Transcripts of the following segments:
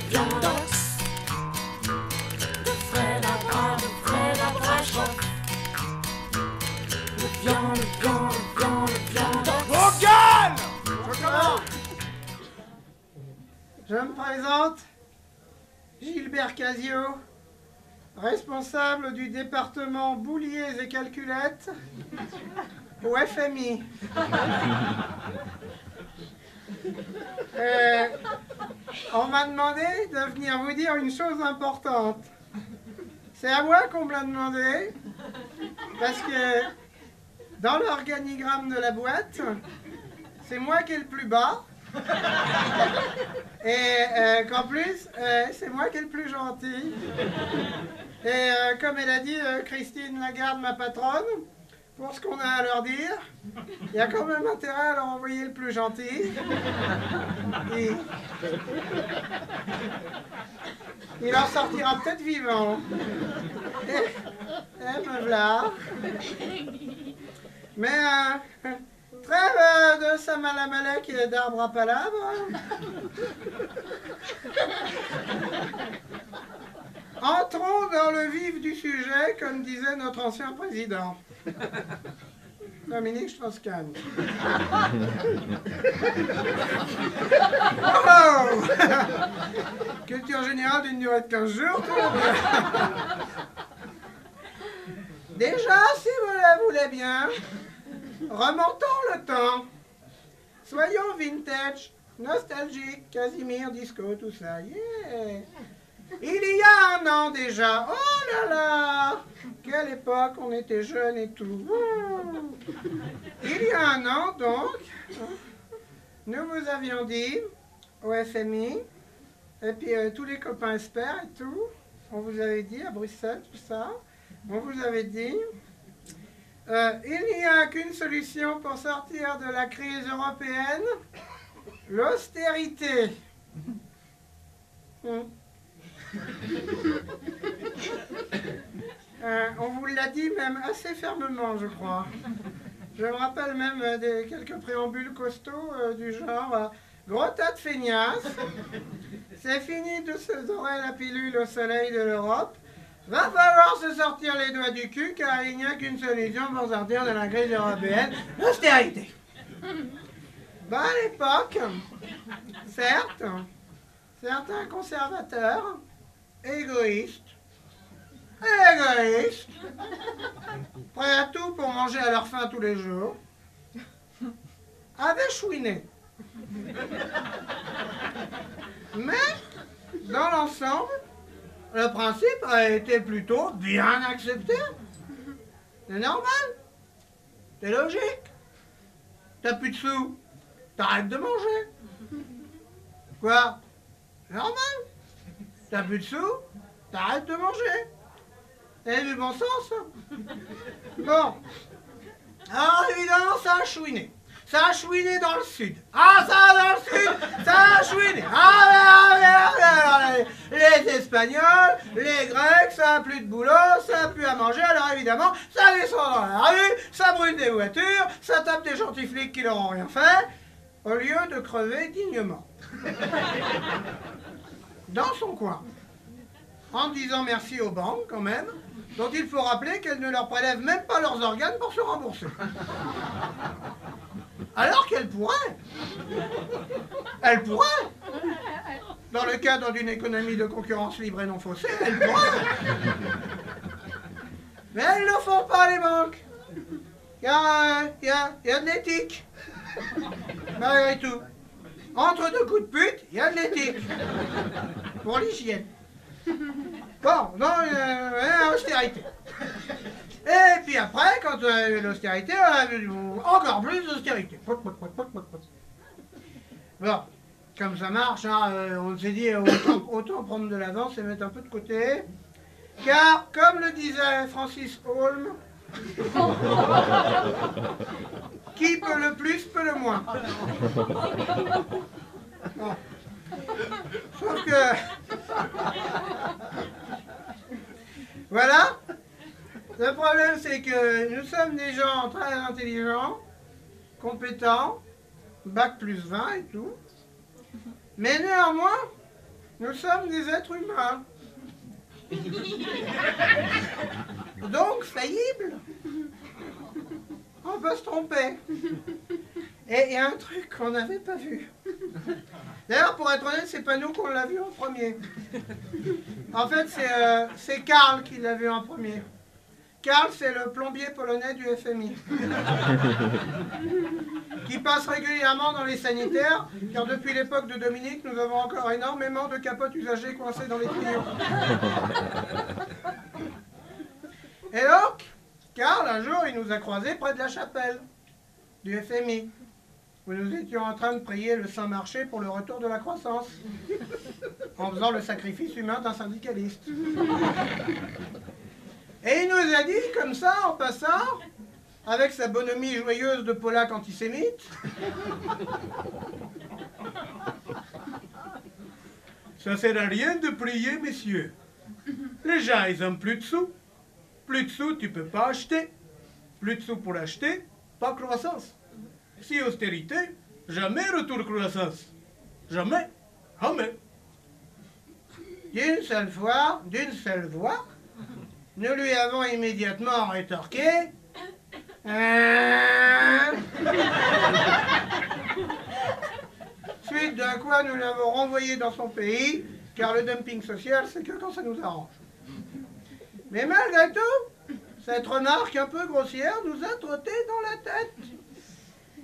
viandox. De frais lapin, de frais labrache-roc. Le viandox. Vos gueules! Je me présente, Gilbert Casio, responsable du département Bouliers et Calculettes au FMI. On m'a demandé de venir vous dire une chose importante. C'est à moi qu'on me l'a demandé, parce que dans l'organigramme de la boîte, c'est moi qui est le plus bas. Et qu'en plus, c'est moi qui est le plus gentil. Et comme elle a dit, Christine Lagarde, ma patronne, pour ce qu'on a à leur dire, il y a quand même intérêt à leur envoyer le plus gentil. Il en sortira peut-être vivant. Me voilà. Mais trêve de Samalamalek et d'arbre à palabre. Entrons dans le vif du sujet, comme disait notre ancien président, Dominique Strauss-Kahn. Oh Culture générale d'une durée de 15 jours. Déjà, si vous le voulez bien, remontons le temps. Soyons vintage, nostalgique, Casimir, disco, tout ça. Yeah. Il y a un an déjà. Oh là là, quelle époque, on était jeunes et tout. Il y a un an, donc, nous vous avions dit, au FMI, et puis tous les copains experts et tout, on vous avait dit, à Bruxelles, tout ça, on vous avait dit, il n'y a qu'une solution pour sortir de la crise européenne, l'austérité. On vous l'a dit même assez fermement, je crois. Je me rappelle même quelques préambules costauds du genre gros tas de feignasses, c'est fini de se dorer la pilule au soleil de l'Europe, va falloir se sortir les doigts du cul car il n'y a qu'une solution pour sortir de la crise européenne, l'austérité. Ben, à l'époque, certes, certains conservateurs, égoïstes, prêts à tout pour manger à leur faim tous les jours, avaient chouiné. Mais, dans l'ensemble, le principe a été plutôt bien accepté. C'est normal. C'est logique. T'as plus de sous, t'arrêtes de manger. Quoi? C'est normal. T'as plus de sous, t'arrêtes de manger. C'est du bon sens. Bon. Alors évidemment, ça a chouiné. Ça a chouiné dans le sud. Ah, ça, dans le sud, ça a chouiné. Les Espagnols, les Grecs, ça a plus de boulot, ça a plus à manger. Alors évidemment, ça descend dans la rue, ça brûle des voitures, ça tape des gentils flics qui leur ont rien fait, au lieu de crever dignement. Dans son coin. En disant merci aux banques, quand même, dont il faut rappeler qu'elles ne leur prélèvent même pas leurs organes pour se rembourser. Alors qu'elles pourraient. Elles pourraient. Dans le cadre d'une économie de concurrence libre et non faussée, elles pourraient. Mais elles ne le font pas, les banques. Car il y a de l'éthique. Malgré tout. Entre deux coups de pute, il y a de l'éthique. Pour l'hygiène. Bon, non, austérité. Et puis après, quand l'austérité, encore plus d'austérité. Bon, comme ça marche, hein, on s'est dit autant prendre de l'avance et mettre un peu de côté. Car, comme le disait Francis Holm, qui peut le plus, peut le moins. Bon. Sauf que... Voilà. Le problème, c'est que nous sommes des gens très intelligents, compétents, bac plus 20 et tout. Mais néanmoins, nous sommes des êtres humains. Donc faillibles. On peut se tromper. Et il y a un truc qu'on n'avait pas vu. D'ailleurs, pour être honnête, c'est pas nous qu'on l'a vu en premier. En fait, c'est Karl qui l'a vu en premier. Karl, c'est le plombier polonais du FMI. Qui passe régulièrement dans les sanitaires, car depuis l'époque de Dominique, nous avons encore énormément de capotes usagées coincées dans les tuyaux. Et donc, Karl, un jour, il nous a croisés près de la chapelle du FMI, où nous étions en train de prier le Saint-Marché pour le retour de la croissance, en faisant le sacrifice humain d'un syndicaliste. Et il nous a dit, comme ça, en passant, avec sa bonhomie joyeuse de Polac antisémite, ça sert à rien de prier, messieurs. Les gens, ils ont plus de sous. Plus de sous, tu peux pas acheter. Plus de sous pour acheter, pas croissance. Si austérité, jamais retour croissance. Jamais. Jamais. D'une seule voix, nous lui avons immédiatement rétorqué. Suite de quoi nous l'avons renvoyé dans son pays, car le dumping social, c'est que quand ça nous arrange. Mais malgré tout, cette remarque un peu grossière nous a trotté dans la tête.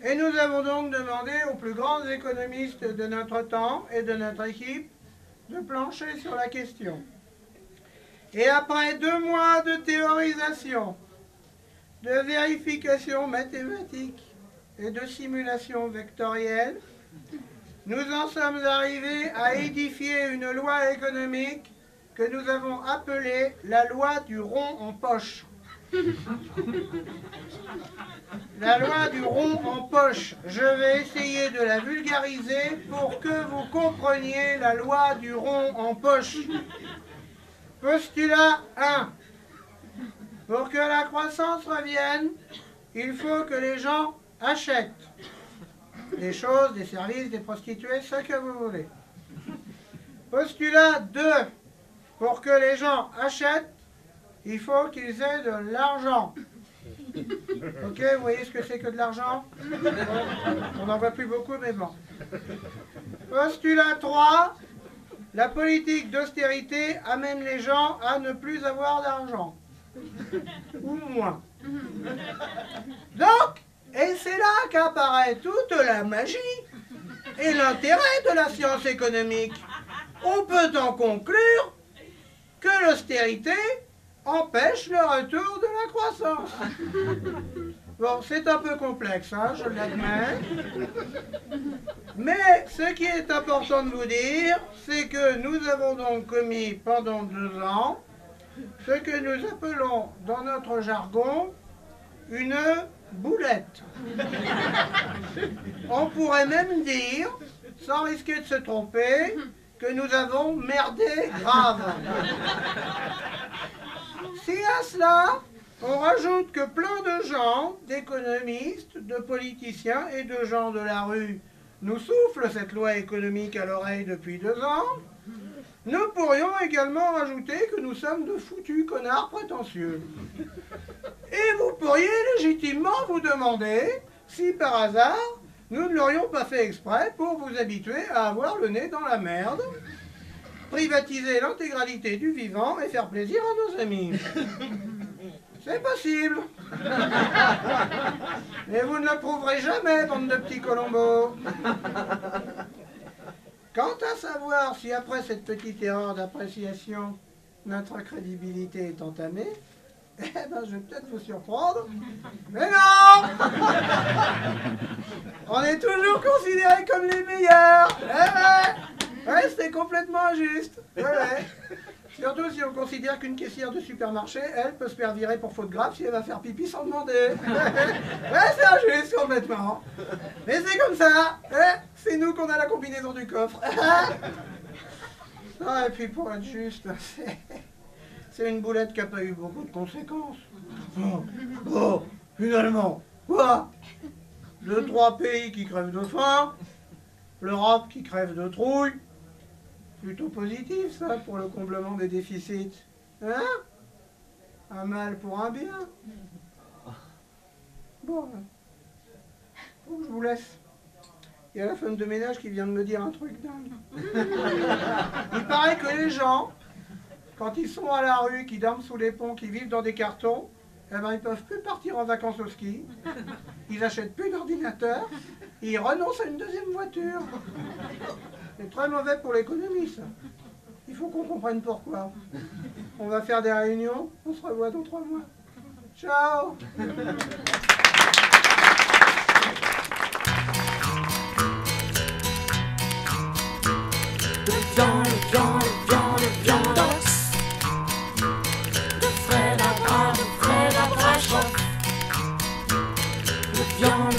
Et nous avons donc demandé aux plus grands économistes de notre temps et de notre équipe de plancher sur la question. Et après 2 mois de théorisation, de vérification mathématique et de simulation vectorielle, nous en sommes arrivés à édifier une loi économique que nous avons appelée la loi du rond en poche. La loi du rond en poche, je vais essayer de la vulgariser pour que vous compreniez la loi du rond en poche. Postulat 1. Pour que la croissance revienne, il faut que les gens achètent des choses, des services, des prostituées, ce que vous voulez. Postulat 2. Pour que les gens achètent, il faut qu'ils aient de l'argent. Ok, vous voyez ce que c'est que de l'argent? On n'en voit plus beaucoup, mais bon. Postulat 3. La politique d'austérité amène les gens à ne plus avoir d'argent. Ou moins. Donc, et c'est là qu'apparaît toute la magie et l'intérêt de la science économique. On peut en conclure que l'austérité empêche le retour de la croissance. Bon, c'est un peu complexe, hein, je l'admets. Mais ce qui est important de vous dire, c'est que nous avons donc commis pendant 2 ans ce que nous appelons dans notre jargon une boulette. On pourrait même dire, sans risquer de se tromper, que nous avons merdé grave. Si à cela, on rajoute que plein de gens, d'économistes, de politiciens et de gens de la rue nous soufflent cette loi économique à l'oreille depuis 2 ans, nous pourrions également rajouter que nous sommes de foutus connards prétentieux. Et vous pourriez légitimement vous demander si par hasard nous ne l'aurions pas fait exprès pour vous habituer à avoir le nez dans la merde, privatiser l'intégralité du vivant et faire plaisir à nos amis. C'est possible. Mais vous ne le prouverez jamais, bande de petits colombos. Quant à savoir si après cette petite erreur d'appréciation, notre crédibilité est entamée, eh ben je vais peut-être vous surprendre, mais non. On est toujours considérés comme les meilleurs. Eh ouais, c'est complètement injuste. Ouais. Surtout si on considère qu'une caissière de supermarché, elle, peut se faire virer pour faute grave si elle va faire pipi sans demander. Ouais, c'est injuste complètement. Mais c'est comme ça. C'est nous qu'on a la combinaison du coffre. Non, et puis pour être juste, c'est une boulette qui n'a pas eu beaucoup de conséquences. Bon, finalement, quoi? 2-3 pays qui crèvent de faim, L'Europe qui crève de trouille. Plutôt positif, ça, pour le comblement des déficits. Hein? Un mal pour un bien. Bon, faut que je vous laisse. Il y a la femme de ménage qui vient de me dire un truc dingue. Il paraît que les gens, quand ils sont à la rue, qui dorment sous les ponts, qui vivent dans des cartons, eh ben, ils ne peuvent plus partir en vacances au ski. Ils n'achètent plus d'ordinateur. Et ils renoncent à une deuxième voiture. C'est très mauvais pour l'économie, ça. Il faut qu'on comprenne pourquoi. On va faire des réunions. On se revoit dans 3 mois. Ciao! Le viandos. De Fred à Braschoff. Le viand,